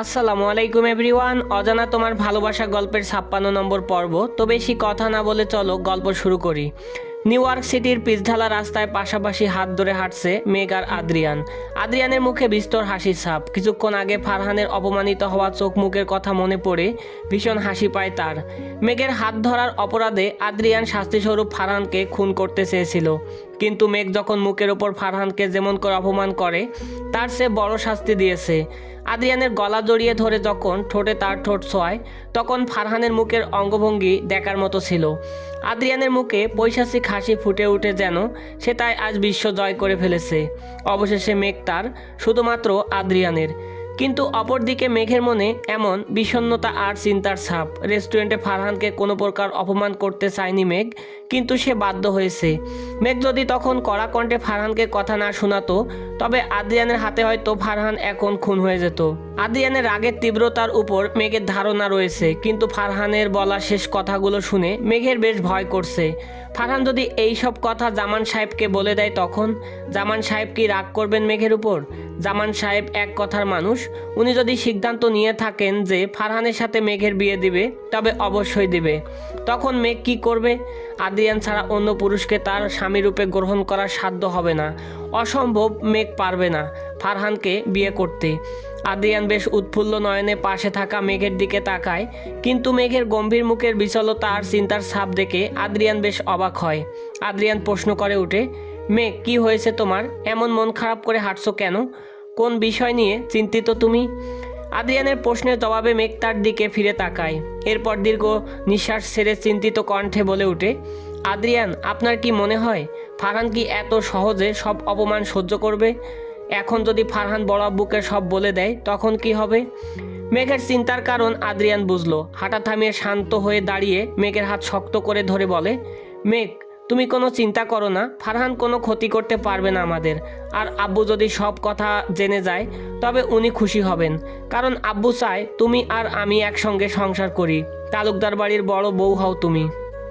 আসসালামু আলাইকুম এভরিওয়ান। অজানা তোমার ভালোবাসা গল্পের 56 নম্বর পর্ব। তো বেশি কথা না বলে চলো গল্প শুরু করি। নিউ ইয়র্ক সিটির পিচঢালা রাস্তায় পাশাপাশি হাত ধরে হাঁটছে মেঘ আর আদ্রিয়ান। আদ্রিয়ানের মুখে বিস্তর হাসির ছাপ। কিছুক্ষণ আগে ফারহানের অপমানিত হওয়া চোখ মুখের কথা মনে পড়ে ভীষণ হাসি পায় তার। মেঘের হাত ধরার অপরাধে আদ্রিয়ান শাস্তিস্বরূপ ফারহানকে খুন করতে চেয়েছিল, কিন্তু মেঘ যখন মুখের ওপর ফারহানকে যেমন করে অপমান করে তার চেয়ে বড় শাস্তি দিয়েছে। আদ্রিয়ানের গলা জড়িয়ে ধরে যখন ঠোঁটে তার ঠোঁট ছোঁয় তখন ফারহানের মুখের অঙ্গভঙ্গি দেখার মতো ছিল। আদ্রিয়ানের মুখে পৈশাচিক হাসি ফুটে উঠে যেন সে তাই আজ বিশ্ব জয় করে ফেলেছে। অবশেষে মেঘ তার, শুধুমাত্র আদ্রিয়ানের। কিন্তু অপরদিকে মেঘের মনে এমন বিষণ্ণতা আর চিন্তার ছাপ। রেস্টুরেন্টে ফারহানকে কোনো প্রকার অপমান করতে চায়নি মেঘ, কিন্তু সে বাধ্য হয়েছে। মেঘ যদি তখন কড়া কণ্ঠে ফারহানকে কথা না শোনাতো তবে আদ্রিয়ানের হাতে হয়তো ফারহান এখন খুন হয়ে যেত। আদ্রিয়ানের রাগের তীব্রতার উপর মেঘের ধারণা রয়েছে, কিন্তু ফারহানের বলা শেষ কথাগুলো শুনে মেঘের বেশ ভয় করছে। ফারহান যদি এই সব কথা জামান সাহেবকে বলে দেয় তখন জামান সাহেব কি রাগ করবেন মেঘের উপর? জামান সাহেব এক কথার মানুষ। উনি যদি সিদ্ধান্ত নিয়ে থাকেন যে ফারহানের সাথে মেঘের বিয়ে দিবে তবে অবশ্যই দিবে। তখন মেঘ কি করবে? আদ্রিয়ান ছাড়া অন্য পুরুষকে তার স্বামীরূপে গ্রহণ করার সাধ্য হবে না। অসম্ভব, মেঘ পারবে না ফারহানকে বিয়ে করতে। আদ্রিয়ান বেশ উৎফুল্ল নয়নে পাশে থাকা মেঘের দিকে তাকায়, কিন্তু মেঘের গম্ভীর মুখের বিচলতা আর চিন্তার ছাপ দেখে আদ্রিয়ান বেশ অবাক হয়। আদ্রিয়ান প্রশ্ন করে উঠে, মেঘ কি হয়েছে তোমার? এমন মন খারাপ করে হাঁটছো কেন? কোন বিষয় নিয়ে চিন্তিত তুমি? আদ্রিয়ানের প্রশ্নের জবাবে মেঘ তার দিকে ফিরে তাকায়। এরপর দীর্ঘ নিঃশ্বাস ছেড়ে চিন্তিত কণ্ঠে বলে ওঠে, আদ্রিয়ান, আপনার কি মনে হয় ফারহান কি এত সহজে সব অপমান সহ্য করবে? এখন যদি ফারহান বড় আব্বুকে সব বলে দেয় তখন কি হবে? মেঘের চিন্তার কারণ আদ্রিয়ান বুঝলো। হাঁটা থামিয়ে শান্ত হয়ে দাঁড়িয়ে মেঘের হাত শক্ত করে ধরে বলে, মেঘ, তুমি কোনো চিন্তা করো না। ফারহান কোনো ক্ষতি করতে পারবে না আমাদের। আর আব্বু যদি সব কথা জেনে যায় তবে উনি খুশি হবেন, কারণ আব্বু চায় তুমি আর আমি একসঙ্গে সংসার করি। তালুকদার বাড়ির বড় বউ হও তুমি।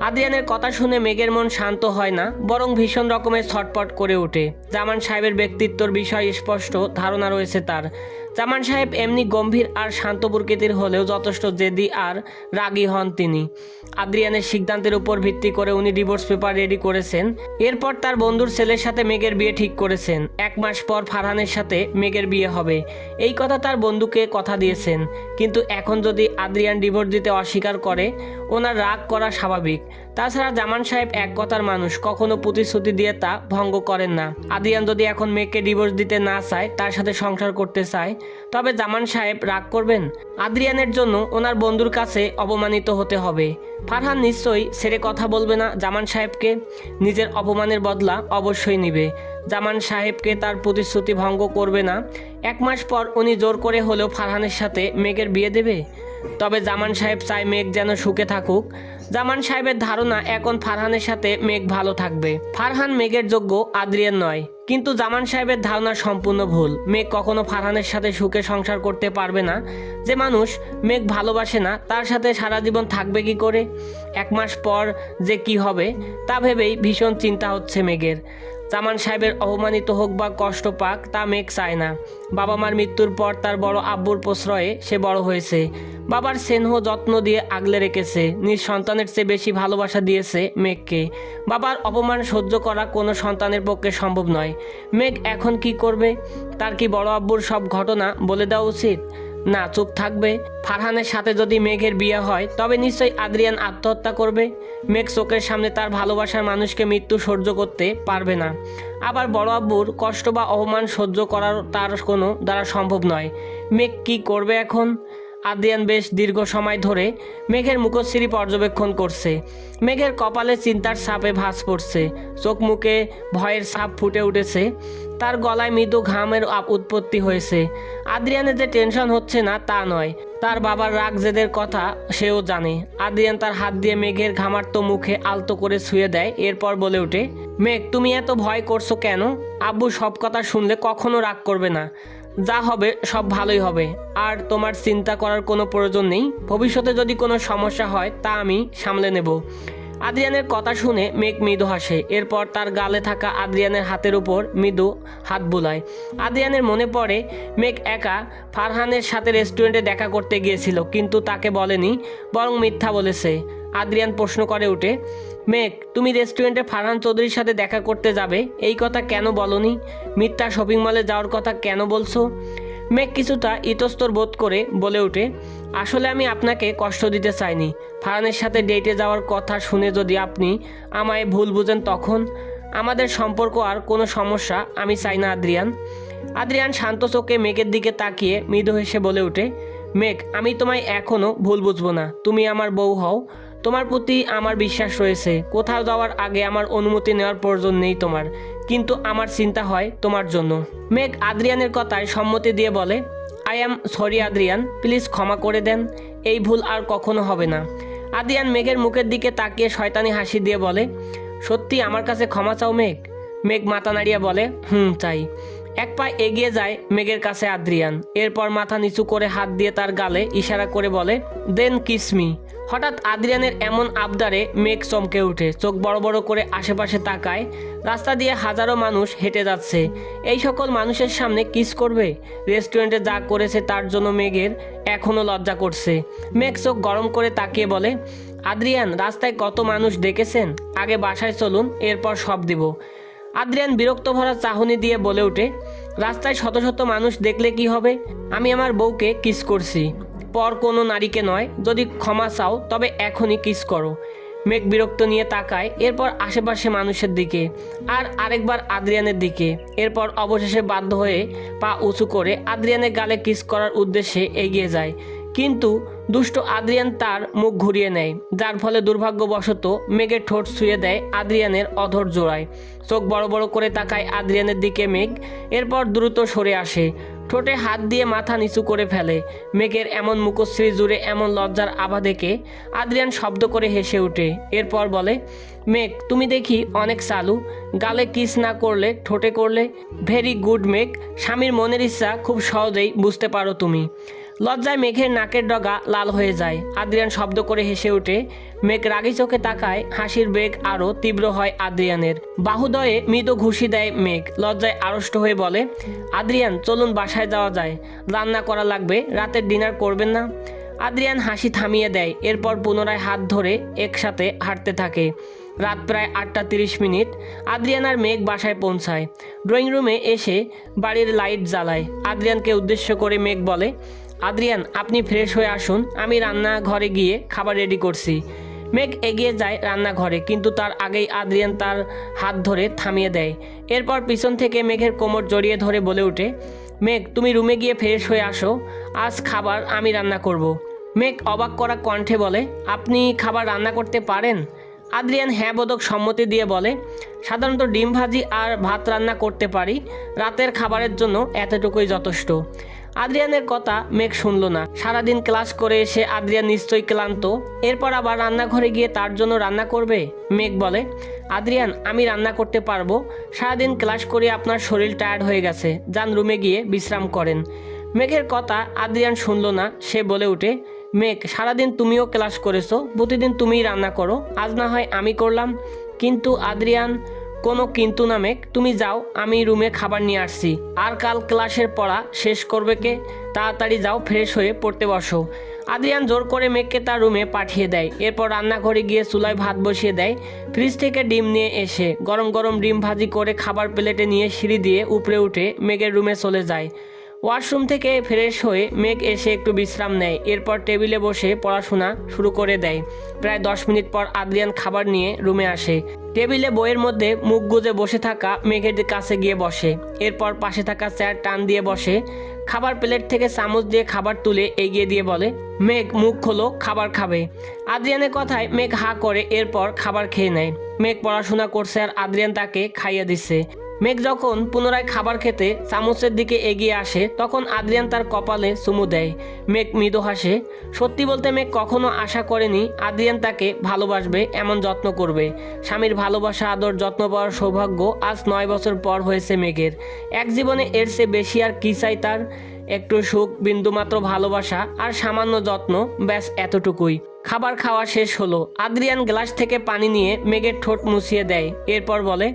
আদ্রিয়ানের কথা শুনে মেঘের মন শান্ত হয় না, বরং ভীষণ রকমের ছটপট করে ওঠে। জামান সাহেবের ব্যক্তিত্বর বিষয়ে স্পষ্ট ধারণা রয়েছে তার। জামান সাহেব এমনি গম্ভীর আর শান্ত প্রকৃতির হলেও যথেষ্ট জেদি আর রাগী হন তিনি। আদ্রিয়ানের সিদ্ধান্তের উপর ভিত্তি করে উনি ডিভোর্স পেপার রেডি করেছেন। এরপর তার বন্ধুর ছেলের সাথে মেঘের বিয়ে ঠিক করেছেন। 1 মাস পর ফারহানের সাথে মেঘের বিয়ে হবে, এই কথা তার বন্ধুকে কথা দিয়েছেন। কিন্তু এখন যদি আদ্রিয়ান ডিভোর্স দিতে অস্বীকার করে ওনার রাগ করা স্বাভাবিক। তাছাড়া জামান সাহেব এক কথার মানুষ, কখনো প্রতিশ্রুতি দিয়ে তা ভঙ্গ করেন না। আদ্রিয়ান যদি এখন মেঘকে ডিভোর্স দিতে না চায়, তার সাথে সংসার করতে চায়, তবে জামান সাহেব রাগ করবেন। আদ্রিয়ানের জন্য ওনার বন্ধুর কাছে অপমানিত হতে হবে। ফারহান নিশ্চয়ই ছেড়ে কথা বলবে না জামান সাহেবকে। নিজের অপমানের বদলা অবশ্যই নেবে। জামান সাহেবকে তার প্রতিশ্রুতি ভঙ্গ করবে না। 1 মাস পর উনি জোর করে হলেও ফারহানের সাথে মেঘের বিয়ে দেবে। তবে জামান সাহেব চায় মেঘ যেন সুখে থাকুক। জামান সাহেবের ধারণা এখন ফারহানের সাথে মেঘ ভালো থাকবে। ফারহান মেঘের যোগ্য, আদ্রিয়ান নয়। কিন্তু জামান সাহেবের ধারণা সম্পূর্ণ ভুল। মেঘ কখনো ফারহানের সাথে সুখে সংসার করতে পারবে না। যে মানুষ মেঘ ভালোবাসে না তার সাথে সারা জীবন থাকবে কি করে? 1 মাস পর যে কি হবে তা ভেবেই ভীষণ চিন্তা হচ্ছে মেঘের। জামান সাহেবের অপমানিত হোক বা কষ্ট পাক তা মেঘ চায় না। বাবা মার মৃত্যুর পর তার বড় আব্বুর প্রশ্রয়ে সে বড় হয়েছে। বাবার স্নেহ যত্ন দিয়ে আগলে রেখেছে। নিজ সন্তানের চেয়ে বেশি ভালোবাসা দিয়েছে মেঘকে। বাবার অপমান সহ্য করা কোনো সন্তানের পক্ষে সম্ভব নয়। মেঘ এখন কি করবে? তার কি বড় আব্বুর সব ঘটনা বলে দেওয়া উচিত? না, চুপ থাকবে। ফারহানের সাথে যদি মেঘের বিয়ে হয় তবে নিশ্চয়ই আদ্রিয়ান আত্মহত্যা করবে। মেঘ চোখের সামনে তার ভালোবাসার মানুষকে মৃত্যু সহ্য করতে পারবে না। আবার বড় আব্বুর কষ্ট বা অপমান সহ্য করার তার কোনো দ্বারা সম্ভব নয়। মেঘ কি করবে এখন? আদ্রিয়ান বেশ দীর্ঘ সময় ধরে মেঘের মুখশ্রী পর্যবেক্ষণ করছে। মেঘের কপালে চিন্তার ছাপে ভাঁজ পড়ছে, চোখ মুখে ভয়ের ছাপ ফুটে উঠেছে, তার গলায় মৃদু ঘামের উৎপত্তি হয়েছে। আদ্রিয়ানের যে টেনশন হচ্ছে না তা নয়, তার বাবার রাগ জেদের কথা সেও জানে। আদ্রিয়ান তার হাত দিয়ে মেঘের ঘামার্ত মুখে আলতো করে ছুঁয়ে দেয়। এরপর বলে ওঠে, মেঘ, তুমি এত ভয় করছো কেন? আব্বু সব কথা শুনলে কখনো রাগ করবে না। যা হবে সব ভালোই হবে, আর তোমার চিন্তা করার কোনো প্রয়োজন নেই। ভবিষ্যতে যদি কোনো সমস্যা হয় তা আমি সামলে নেব। আদ্রিয়ানের কথা শুনে মেঘ মৃদু হাসে। এরপর তার গালে থাকা আদ্রিয়ানের হাতের উপর মৃদু হাত বুলায়। আদ্রিয়ানের মনে পড়ে মেঘ একা ফারহানের সাথে রেস্টুরেন্টে দেখা করতে গিয়েছিল, কিন্তু তাকে বলেনি, বরং মিথ্যা বলেছে। আদ্রিয়ান প্রশ্ন করে উঠে, মেঘ, তুমি রেস্টুরেন্টে ফারহান চৌধুরীর সাথে দেখা করতে যাবে, এই কথা কেন বলনি? মিথ্যা শপিং মলে যাওয়ার কথা কেন বলছো? মেঘ কিছুটা ইতস্তর বোধ করে বলে ওঠে, আসলে আমি আপনাকে কষ্ট দিতে চাইনি। ফারহানের সাথে ডেটে যাওয়ার কথা শুনে যদি আপনি আমায় ভুল বুঝেন, তখন আমাদের সম্পর্ক আর কোনো সমস্যা আমি চাই না আদ্রিয়ান। আদ্রিয়ান শান্ত চোখে মেঘের দিকে তাকিয়ে মৃদু হেসে বলে ওঠে, মেঘ, আমি তোমায় এখনও ভুল বুঝবো না। তুমি আমার বউ হও, তোমার প্রতি আমার বিশ্বাস রয়েছে। কোথাও যাওয়ার আগে আমার অনুমতি নেওয়ার প্রয়োজন নেই তোমার, কিন্তু আমার চিন্তা হয় তোমার জন্য। মেঘ আদ্রিয়ানের কথায় সম্মতি দিয়ে বলে, I am sorry Adrian, please ক্ষমা করে দেন, এই ভুল আর কখনো হবে না। আদ্রিয়ান মেঘের মুখের দিকে তাকিয়ে শয়তানি হাসি দিয়ে বলে, সত্যি আমার কাছে ক্ষমা চাও মেঘ? মেঘ মাথা নাড়িয়ে বলে, চাই। এক পা এগিয়ে যায় মেঘের কাছে আদ্রিয়ান। এরপর মাথা নিচু করে হাত দিয়ে তার গালে ইশারা করে বলে, দেন কিসমি। হঠাৎ আদ্রিয়ানের এমন আবদারে মেঘ চমকে ওঠে, চোখ বড় বড় করে আশেপাশে তাকায়। রাস্তা দিয়ে হাজারো মানুষ হেঁটে যাচ্ছে, এই সকল মানুষের সামনে কিস করবে? রেস্টুরেন্টে যা করেছে তার জন্য মেঘের এখনও লজ্জা করছে। মেঘ চোখ গরম করে তাকিয়ে বলে, আদ্রিয়ান, রাস্তায় কত মানুষ দেখেছেন, আগে বাসায় চলুন, এরপর সব দিব। আদ্রিয়ান বিরক্ত ভরা চাহনি দিয়ে বলে ওঠে, রাস্তায় শত শত মানুষ দেখলে কি হবে? আমি আমার বউকে কিস করছি, পর কোনো নারীকে নয়। যদি ক্ষমা চাও তবে এখনই কিস করো। মেঘ বিরক্ত নিয়ে তাকায়, এরপর আশেপাশে মানুষের দিকে, আর আরেকবার আদ্রিয়ানের দিকে। এরপর অবশেষে বাধ্য হয়ে পা উঁচু করে আদ্রিয়ানের গালে কিস করার উদ্দেশ্যে এগিয়ে যায়, কিন্তু দুষ্ট আদ্রিয়ান তার মুখ ঘুরিয়ে নেয়, যার ফলে দুর্ভাগ্যবশত মেঘের ঠোঁট ছুঁয়ে দেয় আদ্রিয়ানের অধর জোড়ায়। চোখ বড় বড় করে তাকায় আদ্রিয়ানের দিকে মেঘ, এরপর দ্রুত সরে আসে, ঠোঁটে হাত দিয়ে মাথা নিচু করে ফেলে। মেঘের এমন মুখশ্রী জুড়ে এমন লজ্জার আভা দেখে আদ্রিয়ান শব্দ করে হেসে ওঠে। এরপর বলে, মেঘ, তুমি দেখি অনেক চালু, গালে কিস না করলে ঠোঁটে করলে। ভেরি গুড মেঘ, স্বামীর মনের ইচ্ছা খুব সহজেই বুঝতে পারো তুমি। লজ্জায় মেঘের নাকের ডগা লাল হয়ে যায়। আদ্রিয়ান শব্দ করে হেসে ওঠে। মেঘ রাগী চোখে তাকায়, হাসির বেগ আরও তীব্র হয় আদ্রিয়ানের। বাহুদয়ে মৃদু ঘুষি দেয় মেঘ, লজ্জায় আড়ষ্ট হয়ে বলে, আদ্রিয়ান, চলুন বাসায় যাওয়া যায়, রান্না করা লাগবে, রাতের ডিনার করবেন না? আদ্রিয়ান হাসি থামিয়ে দেয়, এরপর পুনরায় হাত ধরে একসাথে হাঁটতে থাকে। রাত প্রায় 8:30। আদ্রিয়ান আর মেঘ বাসায় পৌঁছায়। ড্রয়িং রুমে এসে বাড়ির লাইট জ্বালায়। আদ্রিয়ানকে উদ্দেশ্য করে মেঘ বলে, আদ্রিয়ান, আপনি ফ্রেশ হয়ে আসুন, আমি রান্নাঘরে গিয়ে খাবার রেডি করছি। মেঘ এগিয়ে যায় রান্নাঘরে, কিন্তু তার আগেই আদ্রিয়ান তার হাত ধরে থামিয়ে দেয়। এরপর পিছন থেকে মেঘের কোমর জড়িয়ে ধরে বলে ওঠে, মেঘ, তুমি রুমে গিয়ে ফ্রেশ হয়ে আসো, আজ খাবার আমি রান্না করব। মেঘ অবাক করা কণ্ঠে বলে, আপনি খাবার রান্না করতে পারেন? আদ্রিয়ান হ্যাঁ বোধক সম্মতি দিয়ে বলে, সাধারণত ডিম ভাজি আর ভাত রান্না করতে পারি, রাতের খাবারের জন্য এতটুকুই যথেষ্ট। আদ্রিয়ানের কথা মেঘ শুনল না। সারাদিন ক্লাস করে এসে আদ্রিয়ান নিশ্চয়ই ক্লান্ত, এরপর আবার রান্নাঘরে গিয়ে তার জন্য রান্না করবে? মেঘ বলে, আদ্রিয়ান, আমি রান্না করতে পারবো, সারাদিন ক্লাস করে আপনার শরীর টায়ার্ড হয়ে গেছে, যান রুমে গিয়ে বিশ্রাম করেন। মেঘের কথা আদ্রিয়ান শুনল না। সে বলে ওঠে, মেঘ, সারাদিন তুমিও ক্লাস করেছো, প্রতিদিন তুমিই রান্না করো, আজ না হয় আমি করলাম। কিন্তু আদ্রিয়ান, কোনো কিন্তু না মেঘ, তুমি যাও, আমি রুমে খাবার নিয়ে আসছি। আর কাল ক্লাসের পড়া শেষ করবে কে? তাড়াতাড়ি যাও, ফ্রেশ হয়ে পড়তে বসো। আদ্রিয়ান জোর করে মেঘকে তার রুমে পাঠিয়ে দেয়। এরপর রান্নাঘরে গিয়ে চুলায় ভাত বসিয়ে দেয়। ফ্রিজ থেকে ডিম নিয়ে এসে গরম গরম ডিম ভাজি করে খাবার প্লেটে নিয়ে সিঁড়ি দিয়ে উপরে উঠে মেঘের রুমে চলে যায়। ওয়াশরুম থেকে ফ্রেশ হয়ে মেঘ এসে একটু বিশ্রাম নেয়। এরপর টেবিলে বসে পড়াশোনা শুরু করে দেয়। প্রায় 10 মিনিট পর আদ্রিয়ান খাবার নিয়ে রুমে আসে। টেবিলে বইয়ের মধ্যে মুখ গুজে বসে থাকা মেঘের কাছে গিয়ে বসে। এরপর পাশে থাকা চেয়ার টান দিয়ে বসে। খাবার প্লেট থেকে চামচ দিয়ে খাবার তুলে এগিয়ে দিয়ে বলে, মেঘ, মুখ খোলো, খাবার খাবে। আদ্রিয়ানের কথায় মেঘ হা করে এরপর খাবার খেয়ে নেয়। মেঘ পড়াশোনা করছে আর আদ্রিয়ান তাকে খাইয়ে দিচ্ছে। মেঘ যখন পুনরায় খাবার খেতে চামচের দিকে এগিয়ে আসে, তখন আদ্রিয়ান তার কপালে চুমু দেয়। মেঘ মৃদু হাসে। সত্যি বলতে মেঘ কখনো আশা করেনি আদ্রিয়ান তাকে ভালোবাসবে, এমন যত্ন করবে। স্বামীর ভালোবাসা, আদর, যত্ন পাওয়ার সৌভাগ্য আজ 9 বছর পর হয়েছে মেঘের। এক জীবনে এর চেয়ে বেশি আর কি চাই তার? একটু সুখ, বিন্দুমাত্র ভালোবাসা আর সামান্য যত্ন, ব্যাস এতটুকুই। খাবার খাওয়া শেষ হলো। আদ্রিয়ান গ্লাস থেকে পানি নিয়ে মেঘের ঠোঁট মুছিয়ে দেয়। এরপর বলে,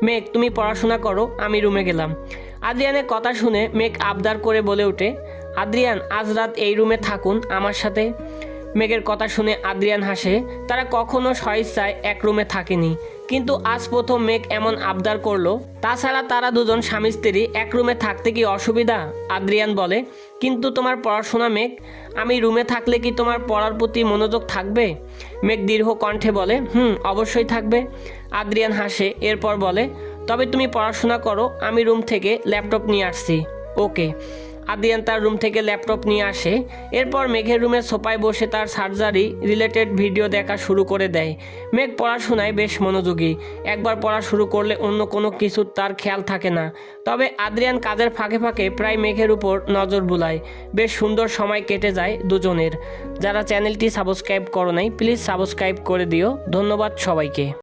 মেঘ তুমি পড়াশোনা করো, আমি রুমে গেলাম। আদ্রিয়ানের কথা শুনে মেঘ আবদার করে বলে ওঠে, আদ্রিয়ান আজ রাত এই রুমে থাকুন আমার সাথে। মেঘের কথা শুনে আদ্রিয়ান হাসে। তারা কখনো স্বইচ্ছায় এক রুমে থাকেনি, কিন্তু আজ প্রথম মেঘ এমন আবদার করলো। তাছাড়া তারা দুজন স্বামী স্ত্রী এক রুমে থাকতে কি অসুবিধা? আদ্রিয়ান বলে, কিন্তু তোমার পড়াশোনা মেঘ, আমি রুমে থাকলে কি তোমার পড়ার প্রতি মনোযোগ থাকবে? মেঘ দীর্ঘ কণ্ঠে বলে, অবশ্যই থাকবে। আদ্রিয়ান হাসে। এরপর বলে, তবে তুমি পড়াশোনা করো, আমি রুম থেকে ল্যাপটপ নিয়ে আসছি। ওকে। আদ্রিয়ান তার রুম থেকে ল্যাপটপ নিয়ে আসে। এরপর মেঘের রুমের সোফায় বসে তার সার্জারি রিলেটেড ভিডিও দেখা শুরু করে দেয়। মেঘ পড়াশোনায় বেশ মনোযোগী। একবার পড়া শুরু করলে অন্য কোনো কিছু তার খেয়াল থাকে না। তবে আদ্রিয়ান কাজের ফাঁকে ফাঁকে প্রায় মেঘের উপর নজর বুলায়। বেশ সুন্দর সময় কেটে যায় দুজনের। যারা চ্যানেলটি সাবস্ক্রাইব করো নাই, প্লিজ সাবস্ক্রাইব করে দিও। ধন্যবাদ সবাইকে।